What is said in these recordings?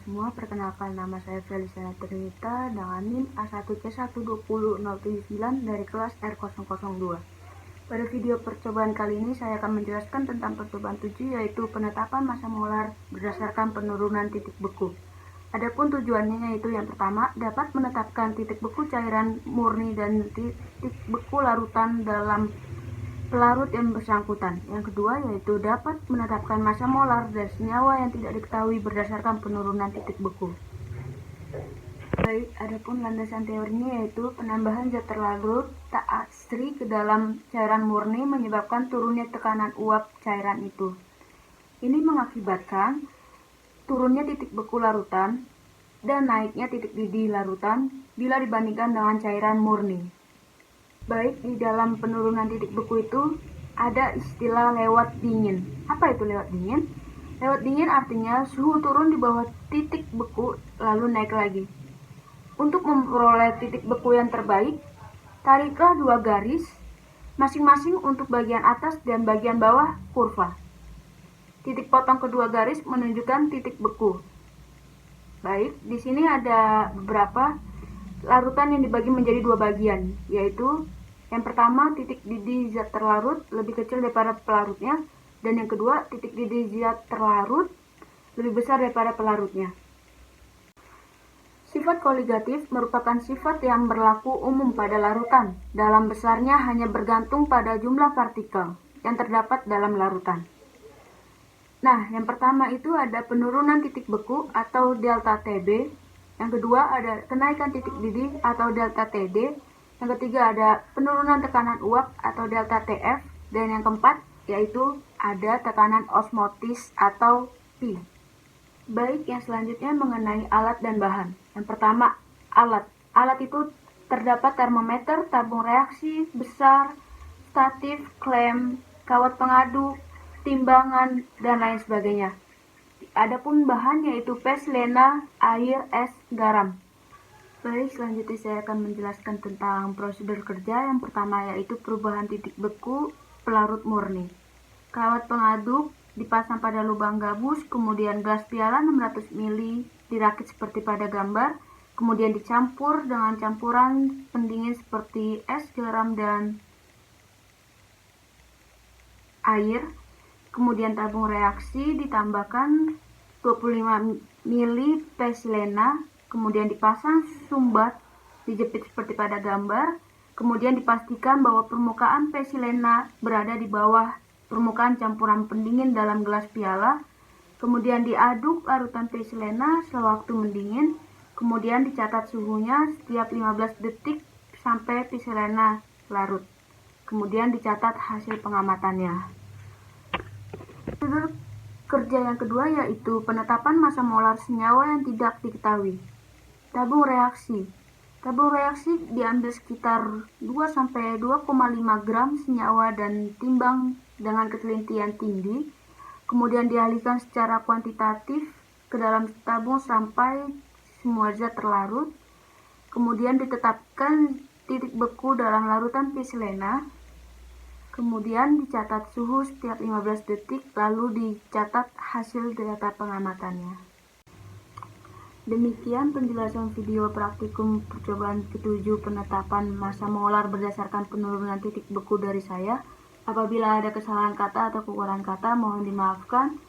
semua, perkenalkan nama saya Felisana Trinita dengan NIM A1C120079 dari kelas R002. Pada video percobaan kali ini saya akan menjelaskan tentang percobaan 7, yaitu penetapan massa molar berdasarkan penurunan titik beku. Adapun tujuannya yaitu yang pertama, dapat menetapkan titik beku cairan murni dan titik beku larutan dalam pelarut yang bersangkutan. Yang kedua yaitu dapat menetapkan massa molar dan senyawa yang tidak diketahui berdasarkan penurunan titik beku. Baik, adapun landasan teorinya yaitu penambahan zat terlarut tak asri ke dalam cairan murni menyebabkan turunnya tekanan uap cairan itu. Ini mengakibatkan turunnya titik beku larutan dan naiknya titik didih larutan bila dibandingkan dengan cairan murni. Baik, di dalam penurunan titik beku itu ada istilah lewat dingin. Apa itu lewat dingin? Lewat dingin artinya suhu turun di bawah titik beku lalu naik lagi. Untuk memperoleh titik beku yang terbaik, tariklah dua garis masing-masing untuk bagian atas dan bagian bawah kurva. Titik potong kedua garis menunjukkan titik beku. Baik, di sini ada beberapa larutan yang dibagi menjadi dua bagian, yaitu yang pertama titik didih zat terlarut lebih kecil daripada pelarutnya, dan yang kedua titik didih zat terlarut lebih besar daripada pelarutnya. Sifat koligatif merupakan sifat yang berlaku umum pada larutan. Dalam besarnya hanya bergantung pada jumlah partikel yang terdapat dalam larutan. Nah, yang pertama itu ada penurunan titik beku atau delta TB. Yang kedua ada kenaikan titik didih atau delta TD. Yang ketiga ada penurunan tekanan uap atau delta TF. Dan yang keempat yaitu ada tekanan osmotis atau P. Baik, yang selanjutnya mengenai alat dan bahan. Yang pertama, alat. Alat itu terdapat termometer, tabung reaksi besar, statif, klem, kawat pengaduk, timbangan, dan lain sebagainya. Adapun bahan yaitu pes, lena, air, es, garam. Baik, selanjutnya saya akan menjelaskan tentang prosedur kerja. Yang pertama yaitu perubahan titik beku pelarut murni. Kawat pengaduk dipasang pada lubang gabus, kemudian gelas piala 600 ml dirakit seperti pada gambar, kemudian dicampur dengan campuran pendingin seperti es, garam, dan air. Kemudian tabung reaksi ditambahkan 25 ml pesilena, kemudian dipasang sumbat, dijepit seperti pada gambar, kemudian dipastikan bahwa permukaan pesilena berada di bawah permukaan campuran pendingin dalam gelas piala, kemudian diaduk larutan pesilena sewaktu mendingin, kemudian dicatat suhunya setiap 15 detik sampai pesilena larut, kemudian dicatat hasil pengamatannya. Prosedur kerja yang kedua yaitu penetapan massa molar senyawa yang tidak diketahui. Tabung reaksi. Tabung reaksi diambil sekitar 2-2,5 gram senyawa dan timbang dengan ketelitian tinggi. Kemudian dialihkan secara kuantitatif ke dalam tabung sampai semua zat terlarut. Kemudian ditetapkan titik beku dalam larutan pesilena. Kemudian dicatat suhu setiap 15 detik, lalu dicatat hasil data pengamatannya. Demikian penjelasan video praktikum percobaan ke-7 penetapan massa molar berdasarkan penurunan titik beku dari saya. Apabila ada kesalahan kata atau kekurangan kata, mohon dimaafkan.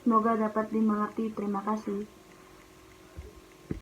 Semoga dapat dimengerti. Terima kasih.